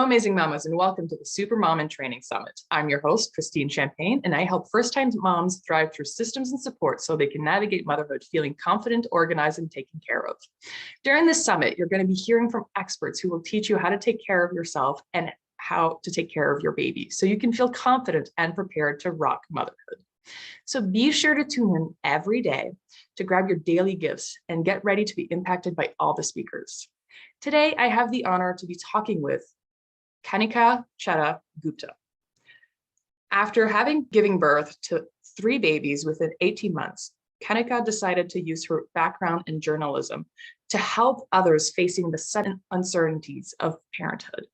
amazing mamas, and welcome to the SuperMom and Training Summit. I'm your host, Christine Champagne, and I help first-time moms thrive through systems and support so they can navigate motherhood feeling confident, organized, and taken care of. During this summit, you're going to be hearing from experts who will teach you how to take care of yourself and how to take care of your baby so you can feel confident and prepared to rock motherhood. So be sure to tune in every day to grab your daily gifts and get ready to be impacted by all the speakers. Today, I have the honor to be talking with Kanika Chadda Gupta. After giving birth to 3 babies within 18 months, Kanika decided to use her background in journalism to help others facing the sudden uncertainties of parenthood.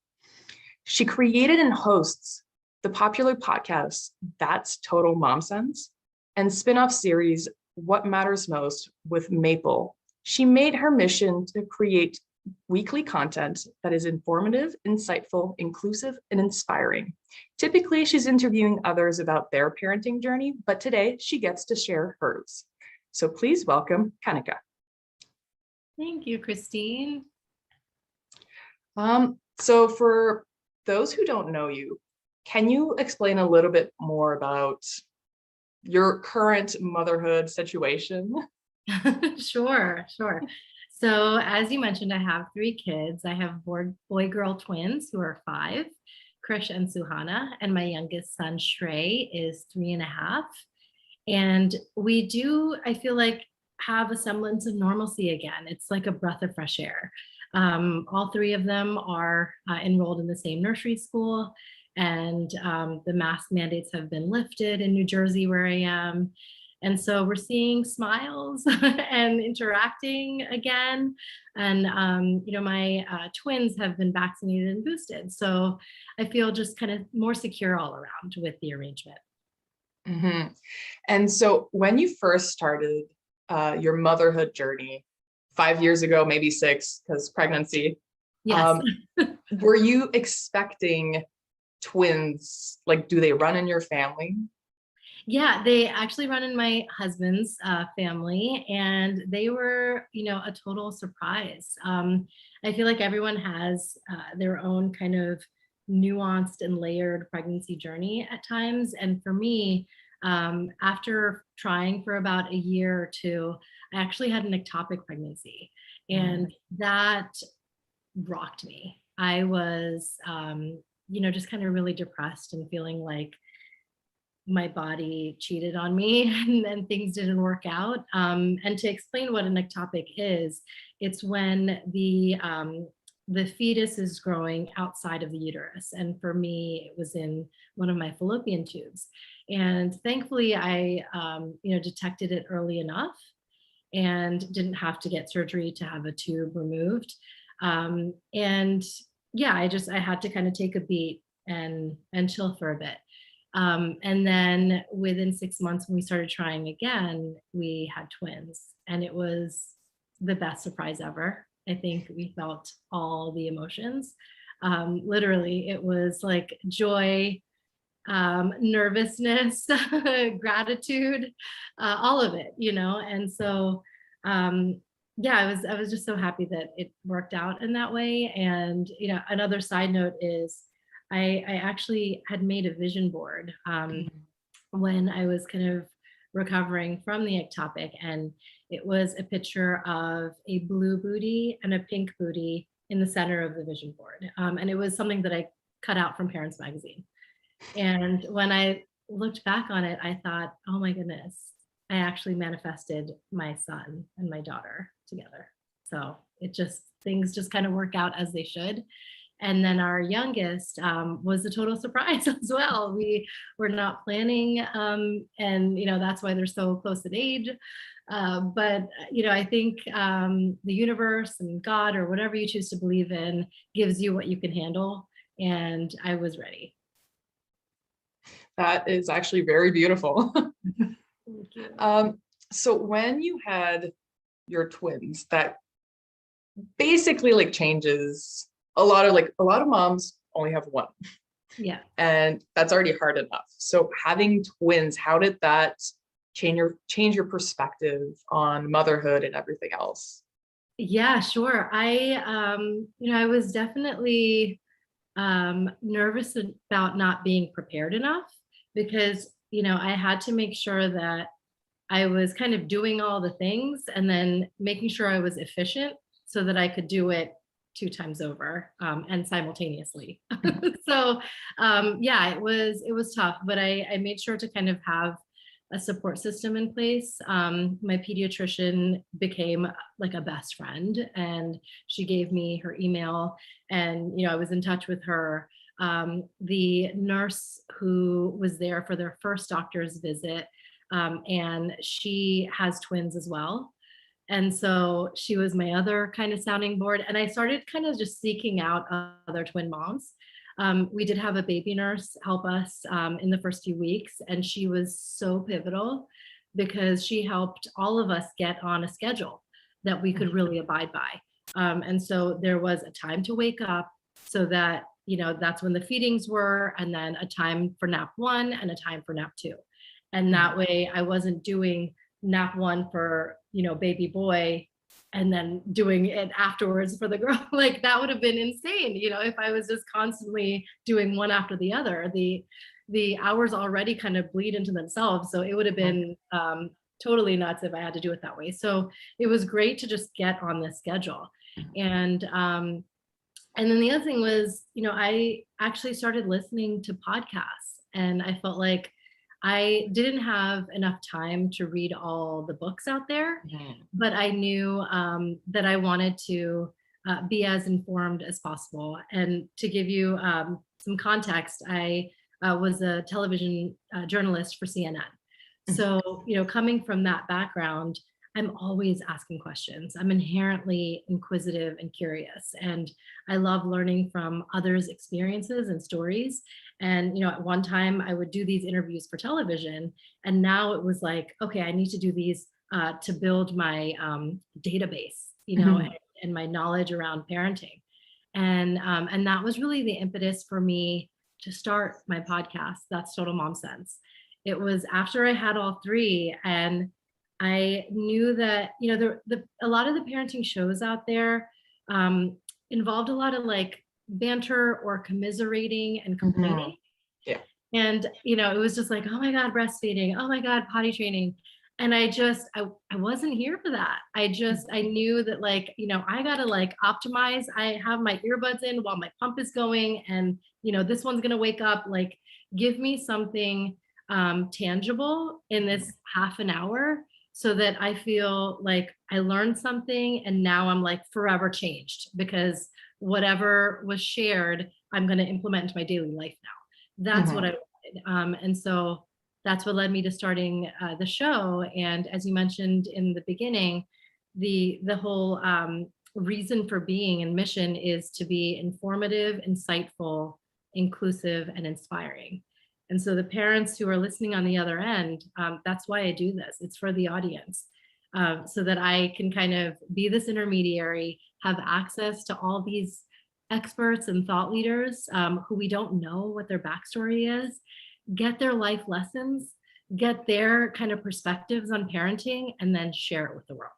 She created and hosts the popular podcast, That's Total Mom Sense, and spin-off series, What Matters Most with Maple. She made her mission to create weekly content that is informative, insightful, inclusive, and inspiring. Typically, she's interviewing others about their parenting journey, but today she gets to share hers. So please welcome Kanika. Thank you, Christine. So for those who don't know you, can you explain a little bit more about your current motherhood situation? Sure. So as you mentioned, I have 3 kids. I have boy-girl twins who are 5, Krish and Suhana, and my youngest son, Shrey, is 3.5. And we do, I feel like, have a semblance of normalcy again. It's like a breath of fresh air. All 3 of them are enrolled in the same nursery school, and the mask mandates have been lifted in New Jersey, where I am. And so we're seeing smiles and interacting again. And, my twins have been vaccinated and boosted. So I feel just kind of more secure all around with the arrangement. Mm-hmm. And so when you first started your motherhood journey 5 years ago, maybe 6, because pregnancy, yes. Were you expecting twins? Like, do they run in your family? Yeah, they actually run in my husband's family, and they were, a total surprise. I feel like everyone has their own kind of nuanced and layered pregnancy journey at times. And for me, after trying for about a year or 2, I actually had an ectopic pregnancy, and that rocked me. I was, just kind of really depressed and feeling like my body cheated on me and things didn't work out. And to explain what an ectopic is, it's when the fetus is growing outside of the uterus. And for me, it was in one of my fallopian tubes. And thankfully, I detected it early enough and didn't have to get surgery to have a tube removed. And yeah, I had to kind of take a beat and chill for a bit. And then within 6 months, when we started trying again, we had twins, and it was the best surprise ever. I think we felt all the emotions. Literally, it was like joy, nervousness, gratitude, all of it, And so, yeah, I was just so happy that it worked out in that way. And, another side note is I actually had made a vision board when I was kind of recovering from the ectopic, and it was a picture of a blue booty and a pink booty in the center of the vision board. And it was something that I cut out from Parents Magazine. And when I looked back on it, I thought, oh my goodness, I actually manifested my son and my daughter together. So things just kind of work out as they should. And then our youngest was a total surprise as well. We were not planning, and that's why they're so close in age. But I think the universe and God, or whatever you choose to believe in, gives you what you can handle. And I was ready. That is actually very beautiful. Thank you. So when you had your twins, that basically changes a lot of moms only have one. Yeah. And that's already hard enough. So having twins, how did that change your perspective on motherhood and everything else? Yeah, sure. I was definitely nervous about not being prepared enough because, I had to make sure that I was kind of doing all the things and then making sure I was efficient so that I could do it 2 times over and simultaneously. So yeah, it was tough, but I made sure to kind of have a support system in place. My pediatrician became like a best friend, and she gave me her email, and I was in touch with her. The nurse who was there for their first doctor's visit, and she has twins as well. And so she was my other kind of sounding board. And I started kind of just seeking out other twin moms. We did have a baby nurse help us in the first few weeks, and she was so pivotal because she helped all of us get on a schedule that we could really abide by. And so there was a time to wake up so that, that's when the feedings were, and then a time for nap 1 and a time for nap 2. And that way I wasn't doing nap 1 for, baby boy and then doing it afterwards for the girl. Like that would have been insane, if I was just constantly doing one after the other. The hours already kind of bleed into themselves. So it would have been totally nuts if I had to do it that way. So it was great to just get on this schedule. And then the other thing was, I actually started listening to podcasts, and I felt like I didn't have enough time to read all the books out there, but I knew that I wanted to be as informed as possible. And to give you some context, I was a television journalist for CNN. So, coming from that background, I'm always asking questions. I'm inherently inquisitive and curious, and I love learning from others' experiences and stories. And, at one time I would do these interviews for television, and now it was like, okay, I need to do these to build my database, and my knowledge around parenting. And that was really the impetus for me to start my podcast. That's Total Mom Sense. It was after I had all 3, and I knew that, a lot of the parenting shows out there involved a lot of like banter or commiserating and complaining. Yeah. And, it was just like, oh my God, breastfeeding. Oh my God, potty training. And I wasn't here for that. I knew that like, I got to like optimize. I have my earbuds in while my pump is going, and, this one's going to wake up. Like, give me something tangible in this half an hour, so that I feel like I learned something, and now I'm like forever changed, because whatever was shared, I'm going to implement into my daily life now. That's what I wanted. And so that's what led me to starting the show. And as you mentioned in the beginning, the whole reason for being and mission is to be informative, insightful, inclusive, and inspiring. And so the parents who are listening on the other end, that's why I do this. It's for the audience, so that I can kind of be this intermediary, have access to all these experts and thought leaders who we don't know what their backstory is, get their life lessons, get their kind of perspectives on parenting, and then share it with the world.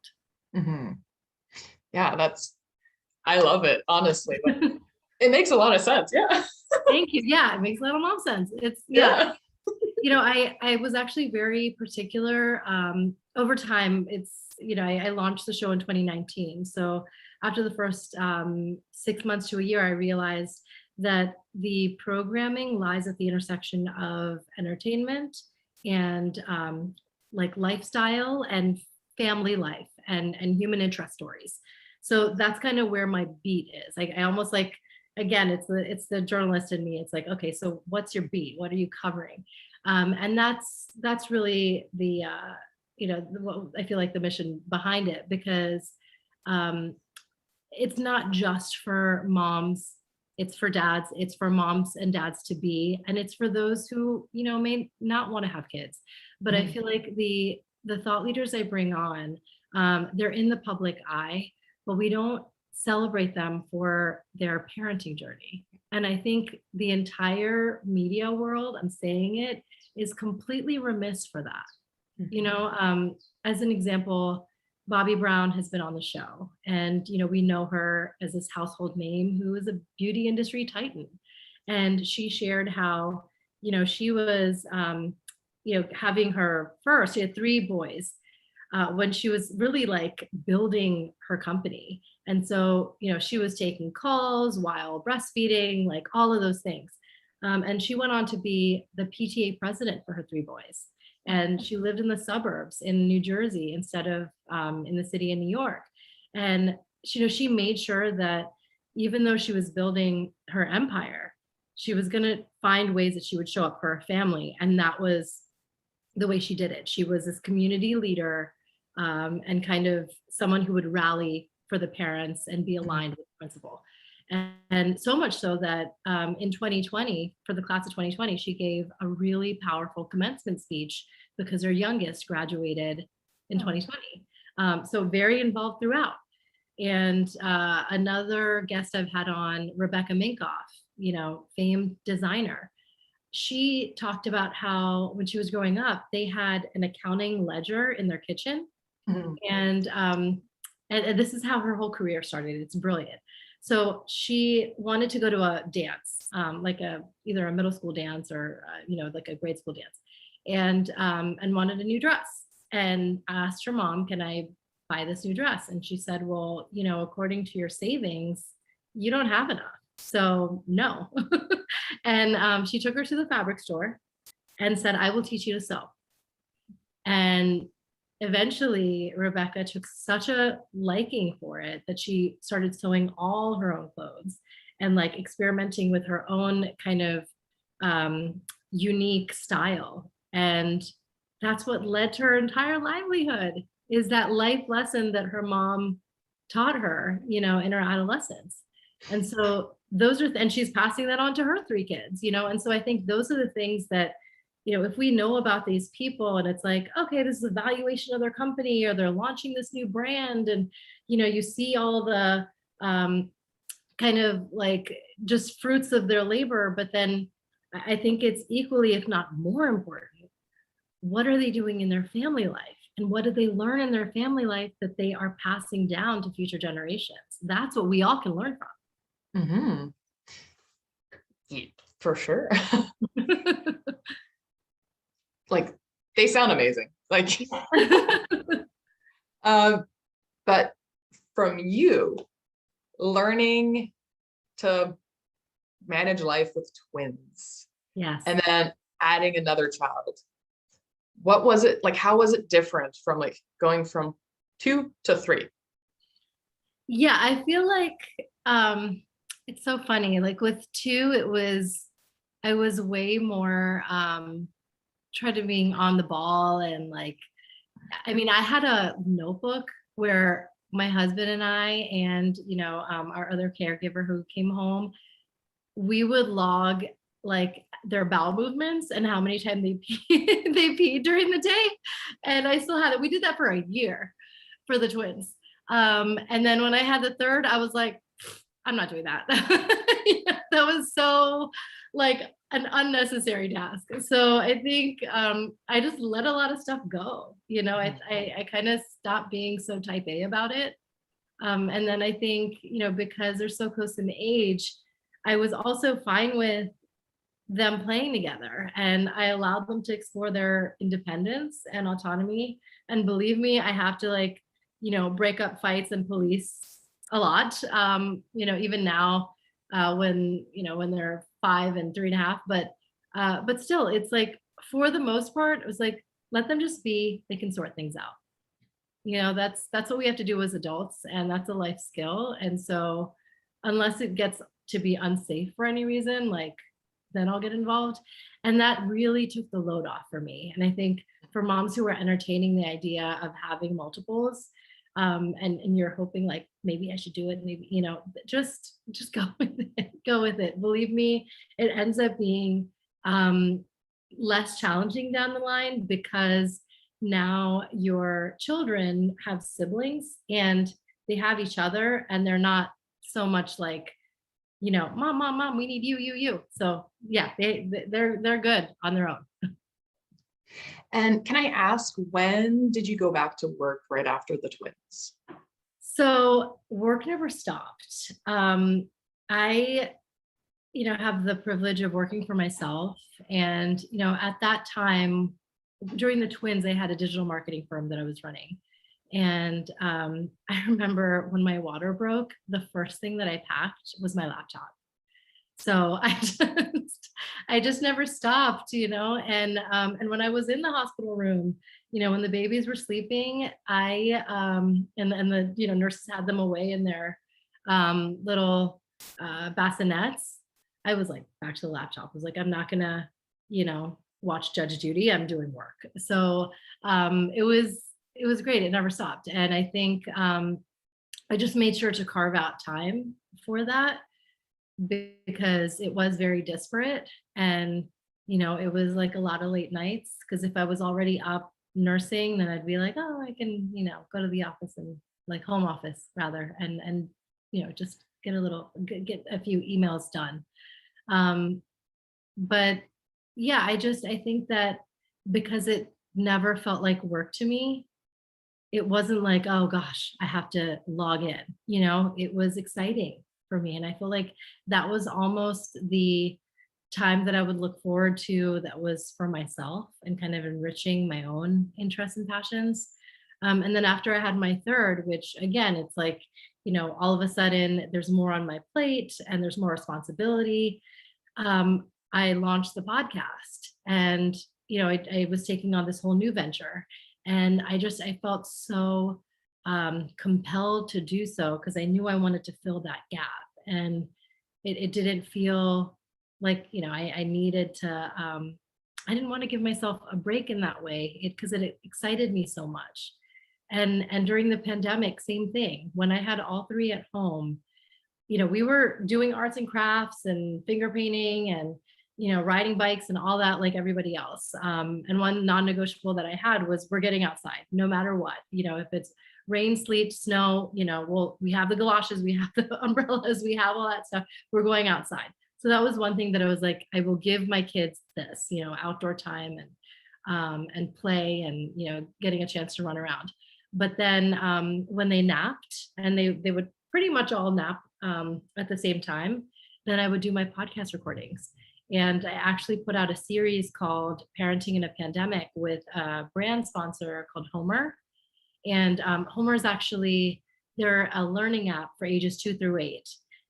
Yeah, I love it, honestly. It makes a lot of sense. Yeah. Thank you. Yeah, it makes a lot of mom sense. It's I was actually very particular over time. I launched the show in 2019. So after the first 6 months to a year, I realized that the programming lies at the intersection of entertainment and like lifestyle and family life and human interest stories. So that's kind of where my beat is. Like, I almost like, again, it's the journalist in me. It's like, okay, so what's your beat? What are you covering? And that's really the what I feel like the mission behind it, because it's not just for moms, it's for dads, it's for moms and dads to be, and it's for those who may not want to have kids. But I feel like the thought leaders I bring on, they're in the public eye, but we don't celebrate them for their parenting journey. And I think the entire media world, I'm saying it, is completely remiss for that. As an example, Bobbi Brown has been on the show, and we know her as this household name who is a beauty industry titan. And she shared how, she was, having her first, she had 3 boys, when she was really like building her company. And so, she was taking calls while breastfeeding, like all of those things. And she went on to be the PTA president for her 3 boys. And she lived in the suburbs in New Jersey instead of in the city in New York. And she made sure that even though she was building her empire, she was going to find ways that she would show up for her family. And that was the way she did it. She was this community leader, and kind of someone who would rally for the parents and be aligned with the principal. And so much so that in 2020, for the class of 2020, she gave a really powerful commencement speech because her youngest graduated in 2020. So very involved throughout. And another guest I've had on, Rebecca Minkoff, famed designer. She talked about how when she was growing up, they had an accounting ledger in their kitchen. Mm-hmm. And this is how her whole career started. It's brilliant. So she wanted to go to a dance, like either a middle school dance or like a grade school dance, and wanted a new dress, and asked her mom, "Can I buy this new dress?" And she said, "Well, according to your savings, you don't have enough, so no." And she took her to the fabric store and said, "I will teach you to sew." And eventually, Rebecca took such a liking for it that she started sewing all her own clothes and like experimenting with her own kind of unique style. And that's what led to her entire livelihood, is that life lesson that her mom taught her, in her adolescence. And so and she's passing that on to her 3 kids, and so I think those are the things that, if we know about these people and it's like, okay, this is a valuation of their company or they're launching this new brand, and, you see all the kind of like just fruits of their labor, but then I think it's equally, if not more important, what are they doing in their family life? And what did they learn in their family life that they are passing down to future generations? That's what we all can learn from. Mm-hmm. Yeah, for sure. Like, they sound amazing. Like, but from you, learning to manage life with twins, yes, and then adding another child, what was it like? How was it different from like going from 2 to 3? Yeah, I feel like it's so funny. Like with 2, I was way more trying to being on the ball, and like, I mean, I had a notebook where my husband and I and our other caregiver who came home, we would log like their bowel movements and how many times they peed during the day. And I still had it. We did that for a year for the twins. And then when I had the 3rd, I was like, I'm not doing that. That was so like an unnecessary task. So I think I just let a lot of stuff go. I kind of stopped being so type A about it. And then I think, because they're so close in age, I was also fine with them playing together, and I allowed them to explore their independence and autonomy. And believe me, I have to like, break up fights and police a lot, even now, when they're 5 and 3.5, but still, it's like, for the most part, it was like, let them just be, they can sort things out. That's what we have to do as adults, and that's a life skill. And so unless it gets to be unsafe for any reason, like, then I'll get involved. And that really took the load off for me. And I think for moms who are entertaining the idea of having multiples, and you're hoping like, maybe I should do it, maybe, just go with it. Believe me, it ends up being less challenging down the line, because now your children have siblings and they have each other, and they're not so much like, mom, we need you. So yeah, they're good on their own. And can I ask, when did you go back to work right after the twins? So work never stopped. I have the privilege of working for myself. And, at that time, during the twins, I had a digital marketing firm that I was running. And I remember when my water broke, the first thing that I packed was my laptop. So I just never stopped, and when I was in the hospital room, when the babies were sleeping, and the nurses had them away in their little bassinets. I was like back to the laptop. I was like, I'm not gonna, watch Judge Judy. I'm doing work. So it was great. It never stopped. And I think I just made sure to carve out time for that, because it was very disparate. And it was like a lot of late nights, because if I was already up nursing, then I'd be like, oh, I can go to the office, and like home office rather, and just get a few emails done. But yeah, I think that because it never felt like work to me, it wasn't like, oh gosh, I have to log in. It was exciting for me. And I feel like that was almost the time that I would look forward to, that was for myself and kind of enriching my own interests and passions. And then after I had my third, which again, it's like, all of a sudden there's more on my plate and there's more responsibility. I launched the podcast, and, I was taking on this whole new venture. And I felt so compelled to do so, because I knew I wanted to fill that gap. And it didn't feel like, I needed to, I didn't want to give myself a break in that way, because it excited me so much. And during the pandemic, same thing. When I had all three at home, we were doing arts and crafts and finger painting and, riding bikes and all that, like everybody else. And one non-negotiable that I had was, we're getting outside no matter what. If it's rain, sleet, snow, we have the galoshes, we have the umbrellas, we have all that stuff. We're going outside. So that was one thing that I was like, I will give my kids this, outdoor time and play and, getting a chance to run around. But then when they napped, and they would pretty much all nap at the same time, then I would do my podcast recordings. And I actually put out a series called Parenting in a Pandemic with a brand sponsor called Homer. And Homer is actually, they're a learning app for ages 2 through 8.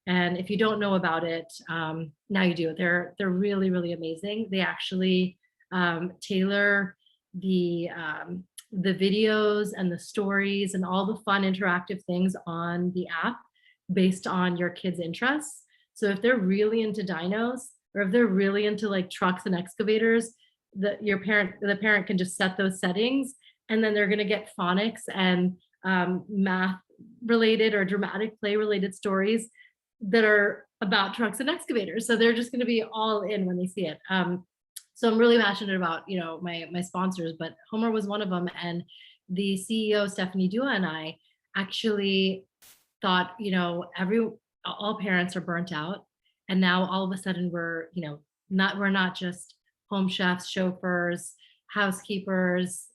And if you don't know about it, now you do. They're really, really amazing. They actually tailor the videos and the stories and all the fun interactive things on the app based on your kids' interests. So if they're really into dinos, or if they're really into like trucks and excavators, the parent can just set those settings, and then they're going to get phonics and math related or dramatic play related stories that are about trucks and excavators. So they're just going to be all in when they see it. So I'm really passionate about, my sponsors, but Homer was one of them. And the CEO, Stephanie Dua, and I actually thought, all parents are burnt out. And now all of a sudden we're not just home chefs, chauffeurs, housekeepers,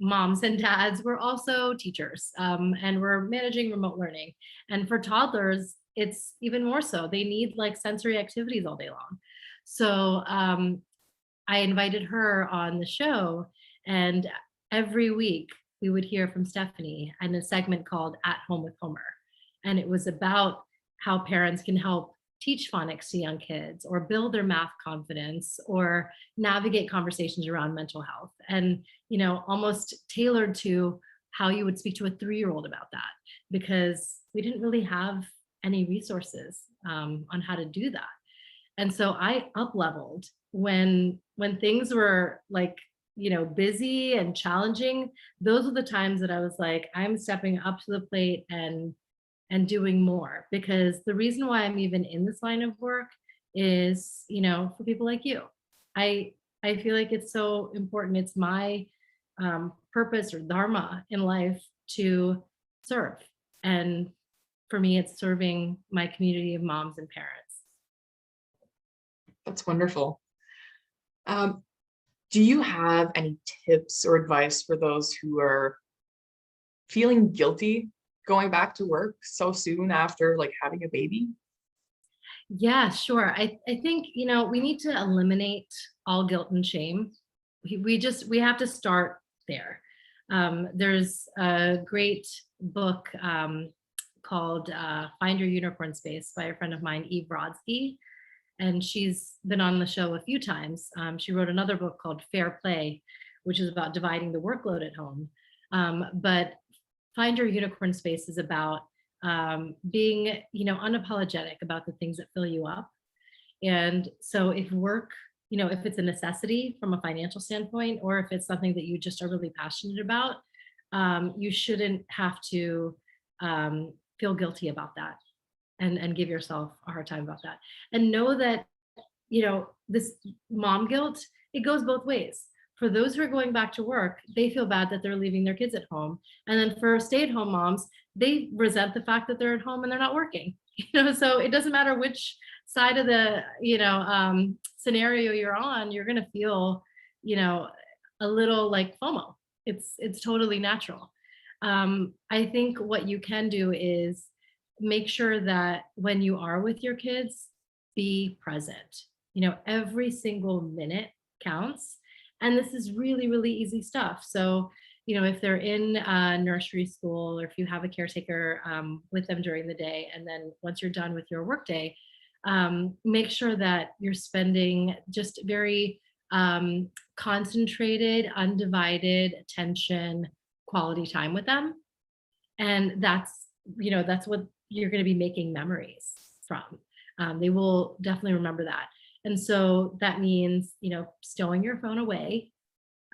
moms and dads, we're also teachers, and we're managing remote learning. And for toddlers, it's even more so. They need like sensory activities all day long. So I invited her on the show, and every week we would hear from Stephanie and a segment called At Home with Homer. And it was about how parents can help teach phonics to young kids, or build their math confidence, or navigate conversations around mental health, and almost tailored to how you would speak to a 3-year-old about that, because we didn't really have any resources on how to do that. And so I up-leveled when things were like, busy and challenging. Those are the times that I was like, I'm stepping up to the plate and doing more, because the reason why I'm even in this line of work is, for people like you. I feel like it's so important. It's my purpose or dharma in life to serve. And for me, it's serving my community of moms and parents. That's wonderful. Do you have any tips or advice for those who are feeling guilty going back to work so soon after like having a baby? Yeah, sure. I think, we need to eliminate all guilt and shame. We have to start there. There's a great book called Find Your Unicorn Space by a friend of mine, Eve Brodsky, and she's been on the show a few times. She wrote another book called Fair Play, which is about dividing the workload at home. But Find Your Unicorn Space is about being, unapologetic about the things that fill you up. And so if work, if it's a necessity from a financial standpoint, or if it's something that you just are really passionate about, you shouldn't have to feel guilty about that and give yourself a hard time about that. And know that, this mom guilt, it goes both ways. For those who are going back to work, they feel bad that they're leaving their kids at home. And then for stay-at-home moms, they resent the fact that they're at home and they're not working. So it doesn't matter which side of the, scenario you're on, you're going to feel, a little like FOMO. It's totally natural. I think what you can do is make sure that when you are with your kids, be present. Every single minute counts. And this is really, really easy stuff. So, if they're in nursery school, or if you have a caretaker with them during the day, and then once you're done with your workday, make sure that you're spending just very concentrated, undivided attention, quality time with them. And that's what you're going to be making memories from. They will definitely remember that. And so that means, stowing your phone away,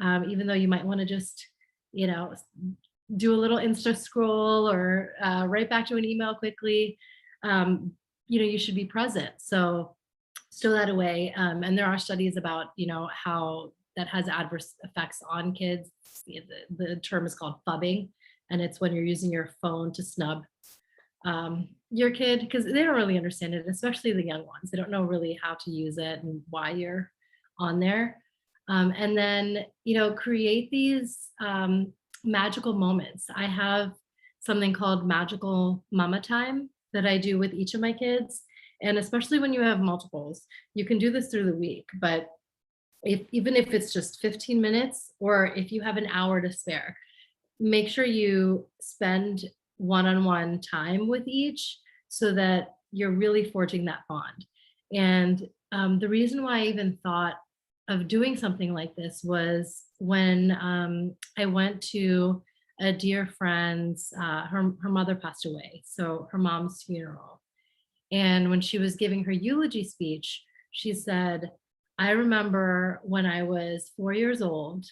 even though you might want to just, do a little Insta scroll or write back to an email quickly. You should be present. So stow that away. And there are studies about, how that has adverse effects on kids. The term is called phubbing, and it's when you're using your phone to snub your kid, because they don't really understand it, especially the young ones. They don't know really how to use it and why you're on there. And then, create these magical moments. I have something called magical mama time that I do with each of my kids. And especially when you have multiples, you can do this through the week, but even if it's just 15 minutes, or if you have an hour to spare, make sure you spend one-on-one time with each, so that you're really forging that bond. And the reason why I even thought of doing something like this was when I went to a dear friend's, her mother passed away, so her mom's funeral. And when she was giving her eulogy speech, she said, "I remember when I was 4 years old,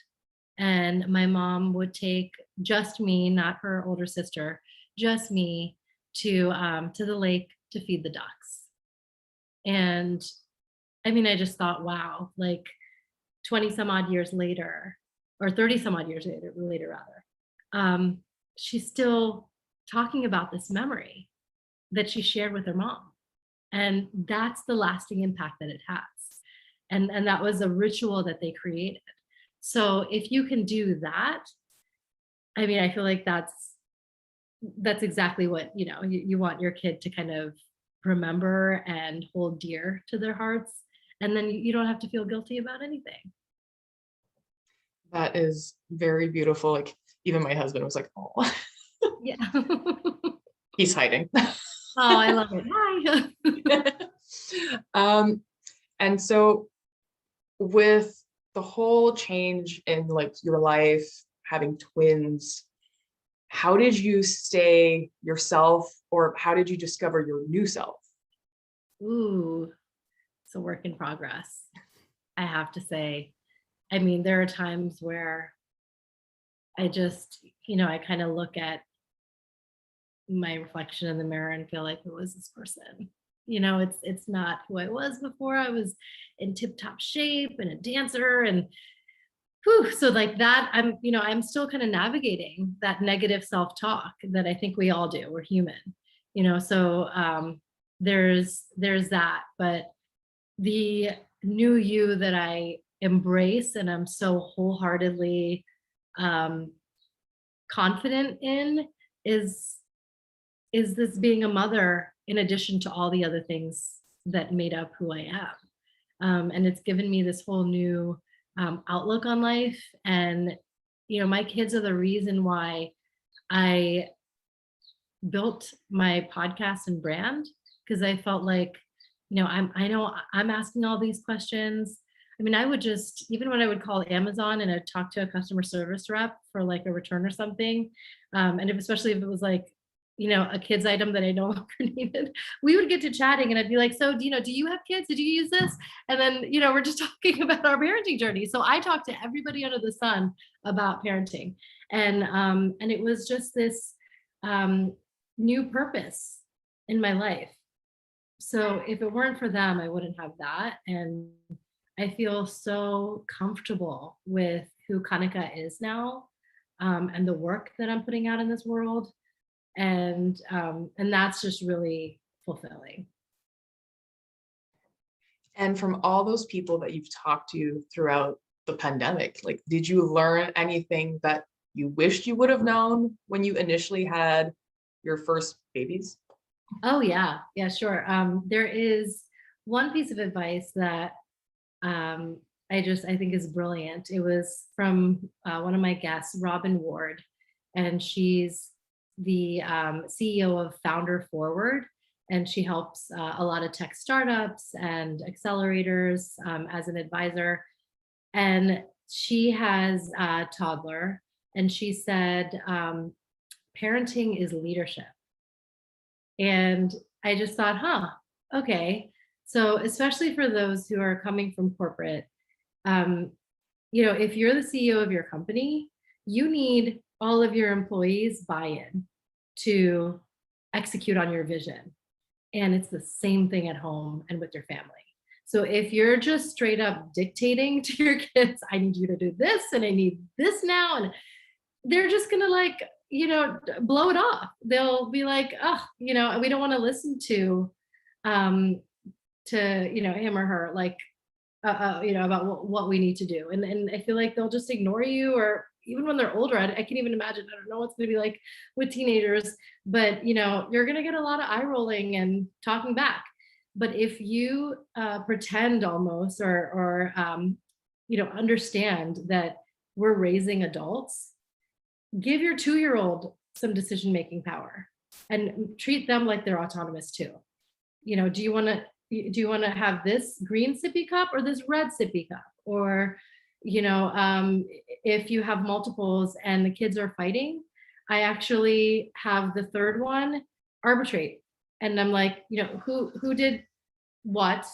and my mom would take just me, not her older sister, just me, to the lake to feed the ducks." And I mean, I just thought, wow, like 20 some odd years later, or 30 some odd years later rather, she's still talking about this memory that she shared with her mom. And that's the lasting impact that it has. And that was a ritual that they created. So if you can do that, I mean, I feel like that's exactly what, you want your kid to kind of remember and hold dear to their hearts. And then you don't have to feel guilty about anything. That is very beautiful. Like, even my husband was like, "Oh." Yeah. He's hiding. Oh, I love it. Hi. And so with the whole change in like your life, having twins, how did you stay yourself, or how did you discover your new self? Ooh, it's a work in progress, I have to say. I mean, there are times where I just, I kind of look at my reflection in the mirror and feel like, who is this person? It's not who I was before. I was in tip-top shape and a dancer, and whew, so like that, I'm still kind of navigating that negative self-talk that I think we all do. We're human, so there's that. But the new you that I embrace and I'm so wholeheartedly confident in is this being a mother, in addition to all the other things that made up who I am. And it's given me this whole new outlook on life. And, my kids are the reason why I built my podcast and brand, because I felt like, I know I'm asking all these questions. I mean, I would just, even when I would call Amazon and I'd talk to a customer service rep for like a return or something, and especially if it was like, a kid's item that I no longer needed, we would get to chatting and I'd be like, so, do you have kids? Did you use this? And then, we're just talking about our parenting journey. So I talked to everybody under the sun about parenting. And it was just this new purpose in my life. So if it weren't for them, I wouldn't have that. And I feel so comfortable with who Kanika is now, and the work that I'm putting out in this world. And that's just really fulfilling. And from all those people that you've talked to throughout the pandemic, like, did you learn anything that you wished you would have known when you initially had your first babies? Oh yeah, sure. There is one piece of advice that I think is brilliant. It was from one of my guests, Robin Ward, and she's the CEO of Founder Forward, and she helps a lot of tech startups and accelerators as an advisor. And she has a toddler, and she said, parenting is leadership. And I just thought, okay. So especially for those who are coming from corporate, if you're the CEO of your company, you need all of your employees' buy-in to execute on your vision. And it's the same thing at home and with your family. So if you're just straight up dictating to your kids, I need you to do this and I need this now, and they're just gonna blow it off. They'll be like, we don't want to listen to him or her, like, about what we need to do. And I feel like they'll just ignore you, or even when they're older, I can't even imagine. I don't know what's going to be like with teenagers, but you're going to get a lot of eye rolling and talking back. But if you pretend almost, or understand that we're raising adults, give your 2-year-old some decision-making power and treat them like they're autonomous too. Do you want to have this green sippy cup or this red sippy cup? Or, if you have multiples and the kids are fighting, I actually have the third one arbitrate. And I'm like, who did what,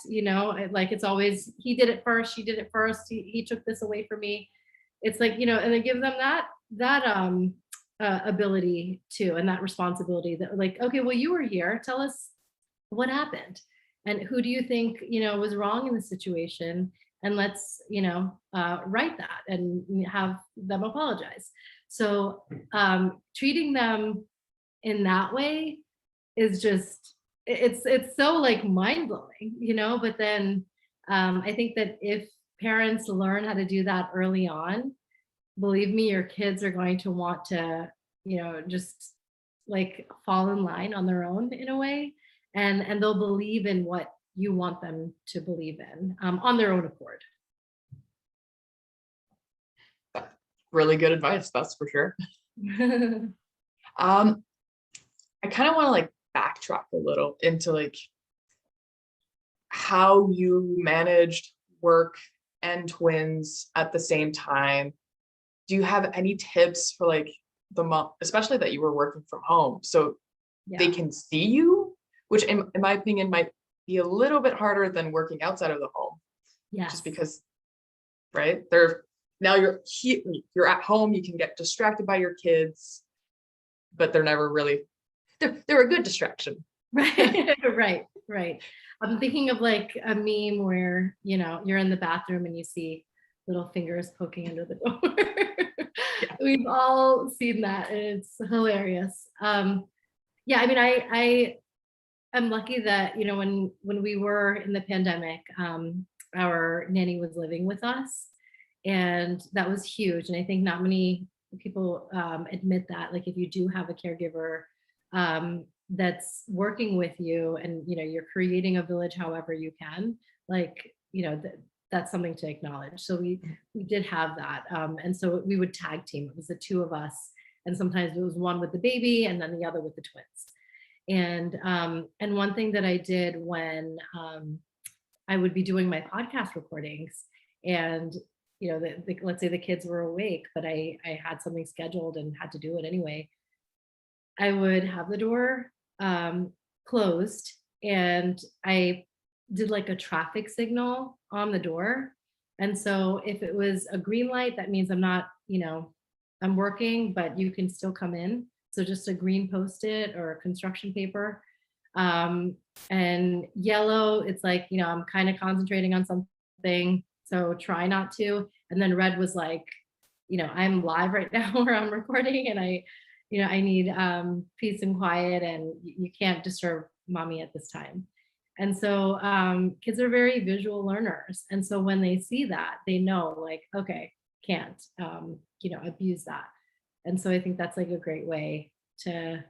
like, it's always, he did it first, she did it first, he took this away from me. It's like, and then give them that ability to, and that responsibility, that like, okay, well, you were here, tell us what happened and who do you think was wrong in the situation, and let's write that and have them apologize. So treating them in that way is just, it's so like mind-blowing, but then I think that if parents learn how to do that early on, believe me, your kids are going to want to, just like fall in line on their own in a way, and they'll believe in what you want them to believe in on their own accord. Really good advice, that's for sure. I kind of want to like backtrack a little into like how you managed work and twins at the same time. Do you have any tips for like the mom, especially that you were working from home, so they can see you, which in my opinion might be a little bit harder than working outside of the home? Yes. Just because, right? Now you're at home, you can get distracted by your kids, but they're never really, they're a good distraction. Right. I'm thinking of like a meme where, you're in the bathroom and you see little fingers poking under the door. Yeah. We've all seen that, and it's hilarious. Yeah, I mean, I'm lucky that, when we were in the pandemic, our nanny was living with us, and that was huge. And I think not many people admit that, like, if you do have a caregiver, that's working with you, and you're creating a village however you can, like that's something to acknowledge. So we did have that, and so we would tag team. It was the two of us, and sometimes it was one with the baby and then the other with the twins. And one thing that I did when I would be doing my podcast recordings, and let's say the kids were awake, but I had something scheduled and had to do it anyway, I would have the door closed, and I did like a traffic signal on the door. And so if it was a green light, that means I'm not, I'm working, but you can still come in. So just a green Post-it or construction paper. And yellow, it's like, I'm kind of concentrating on something, so try not to. And then red was like, I'm live right now where I'm recording, and I need peace and quiet, and you can't disturb mommy at this time. And so kids are very visual learners. And so when they see that, they know, like, okay, can't, abuse that. And so I think that's like a great way to,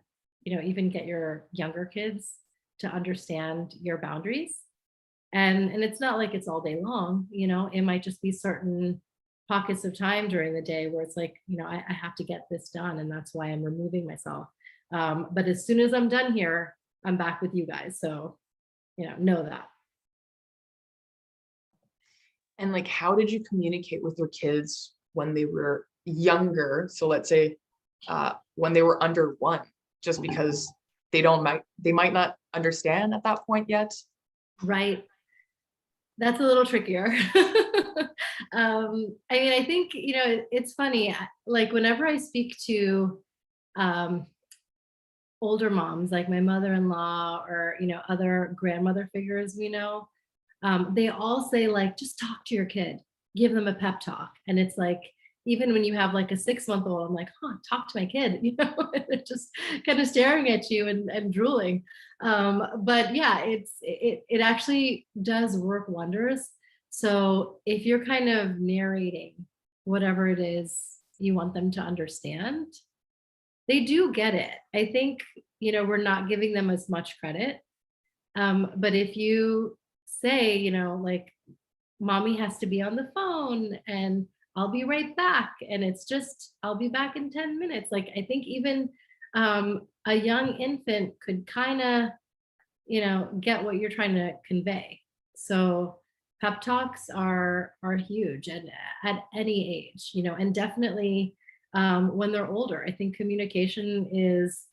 even get your younger kids to understand your boundaries. And it's not like it's all day long, it might just be certain pockets of time during the day where it's like, I have to get this done, and that's why I'm removing myself. But as soon as I'm done here, I'm back with you guys. So, know that. And like, how did you communicate with your kids when they were younger? So let's say when they were under 1, just because they might not understand at that point yet. Right. That's a little trickier. I think, it's funny, like whenever I speak to older moms, like my mother-in-law or, other grandmother figures they all say, like, just talk to your kid, give them a pep talk. And it's like, even when you have like a 6-month-old, I'm like, talk to my kid, they're just kind of staring at you and drooling. But yeah, it actually does work wonders. So if you're kind of narrating whatever it is you want them to understand, they do get it. I think, we're not giving them as much credit. But if you say, like, mommy has to be on the phone and I'll be right back, and it's just, I'll be back in 10 minutes. Like, I think even a young infant could kind of, get what you're trying to convey. So pep talks are huge, and at any age, and definitely when they're older. I think communication is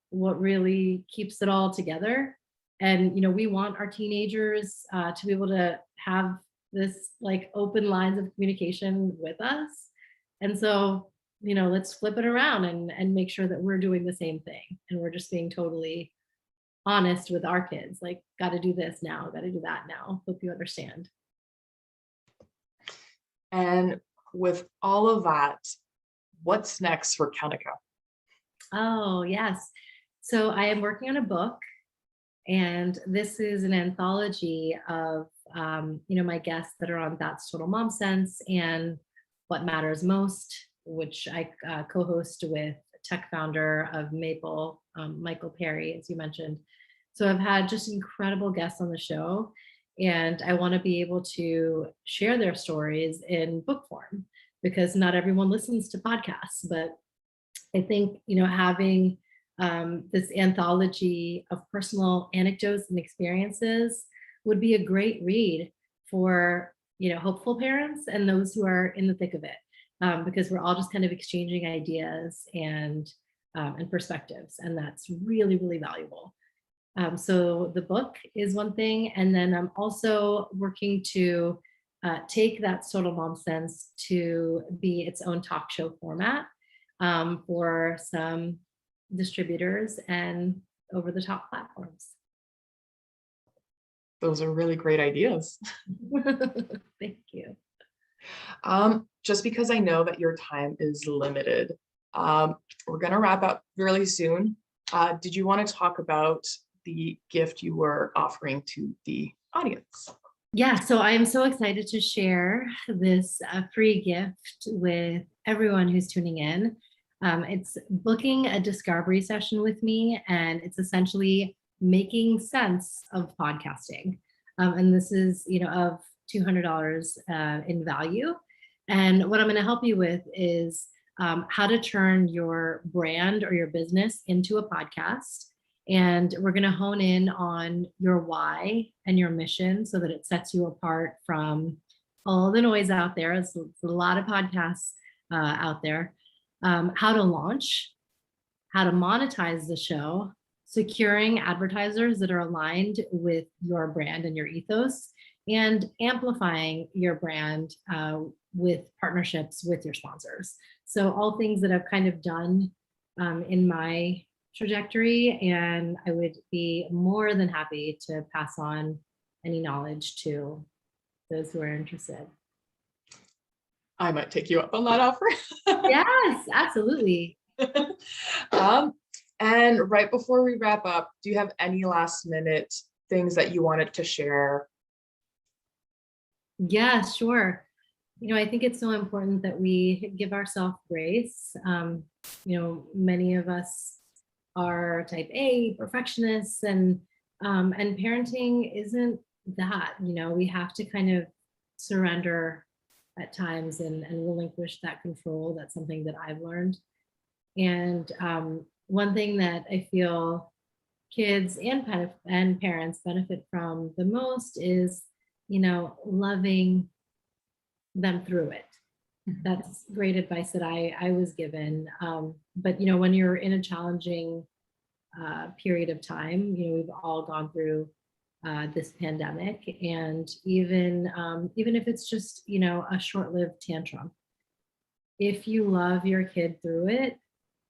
what really keeps it all together. And we want our teenagers to be able to have this like open lines of communication with us. And so let's flip it around and make sure that we're doing the same thing, and we're just being totally honest with our kids, like, got to do this now, got to do that now, hope you understand. And with all of that, what's next for Kanika? Oh, yes. So I am working on a book, and this is an anthology of, my guests that are on That's Total Mom Sense and What Matters Most, which I co-host with tech founder of Maple, Michael Perry, as you mentioned. So I've had just incredible guests on the show, and I want to be able to share their stories in book form, because not everyone listens to podcasts. But I think, having this anthology of personal anecdotes and experiences would be a great read for, hopeful parents and those who are in the thick of it, because we're all just kind of exchanging ideas and perspectives, and that's really, really valuable. So the book is one thing, and then I'm also working to take that Total Mom Sense to be its own talk show format for some distributors and over-the-top platforms. Those are really great ideas. Thank you. Just because I know that your time is limited, we're going to wrap up really soon. Did you want to talk about the gift you were offering to the audience? Yeah, so I am so excited to share this free gift with everyone who's tuning in. It's booking a discovery session with me, and it's essentially making sense of podcasting. And this is, of $200 in value. And what I'm going to help you with is how to turn your brand or your business into a podcast. And we're going to hone in on your why and your mission so that it sets you apart from all the noise out there. It's a lot of podcasts out there. How to launch, how to monetize the show, securing advertisers that are aligned with your brand and your ethos, and amplifying your brand with partnerships with your sponsors. So all things that I've kind of done in my trajectory, and I would be more than happy to pass on any knowledge to those who are interested. I might take you up on that offer. Yes, absolutely. And right before we wrap up, do you have any last minute things that you wanted to share? Yeah, sure. I think it's so important that we give ourselves grace. Many of us are type A perfectionists, and parenting isn't that. We have to kind of surrender at times and relinquish that control. That's something that I've learned. And one thing that I feel kids and parents benefit from the most is, loving them through it. That's great advice that I was given. But, when you're in a challenging period of time, we've all gone through this pandemic, and even if it's just, a short-lived tantrum, if you love your kid through it,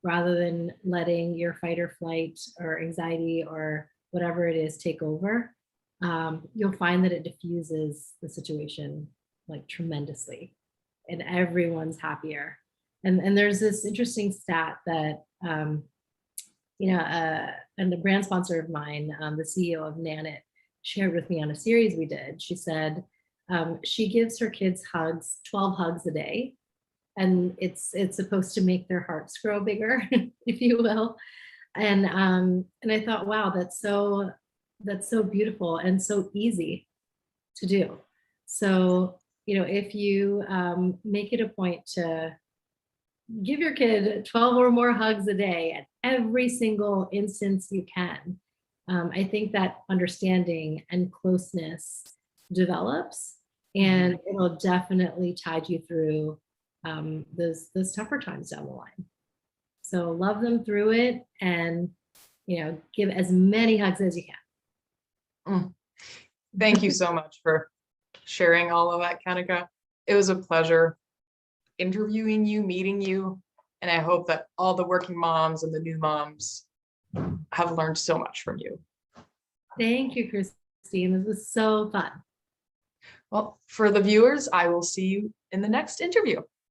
rather than letting your fight or flight or anxiety or whatever it is take over, you'll find that it diffuses the situation like tremendously, and everyone's happier. And there's this interesting stat that and the brand sponsor of mine, the CEO of Nanit, shared with me on a series we did. She said she gives her kids 12 hugs a day, and it's supposed to make their hearts grow bigger, if you will. And I thought, wow, that's so beautiful and so easy to do. So, if you make it a point to give your kid 12 or more hugs a day at every single instance you can, I think that understanding and closeness develops, and it'll definitely tide you through those tougher times down the line. So love them through it, and give as many hugs as you can. Thank you so much for sharing all of that, Kanika. It was a pleasure interviewing you, meeting you, and I hope that all the working moms and the new moms have learned so much from you. Thank you, Christine. This was so fun. Well, for the viewers, I will see you in the next interview.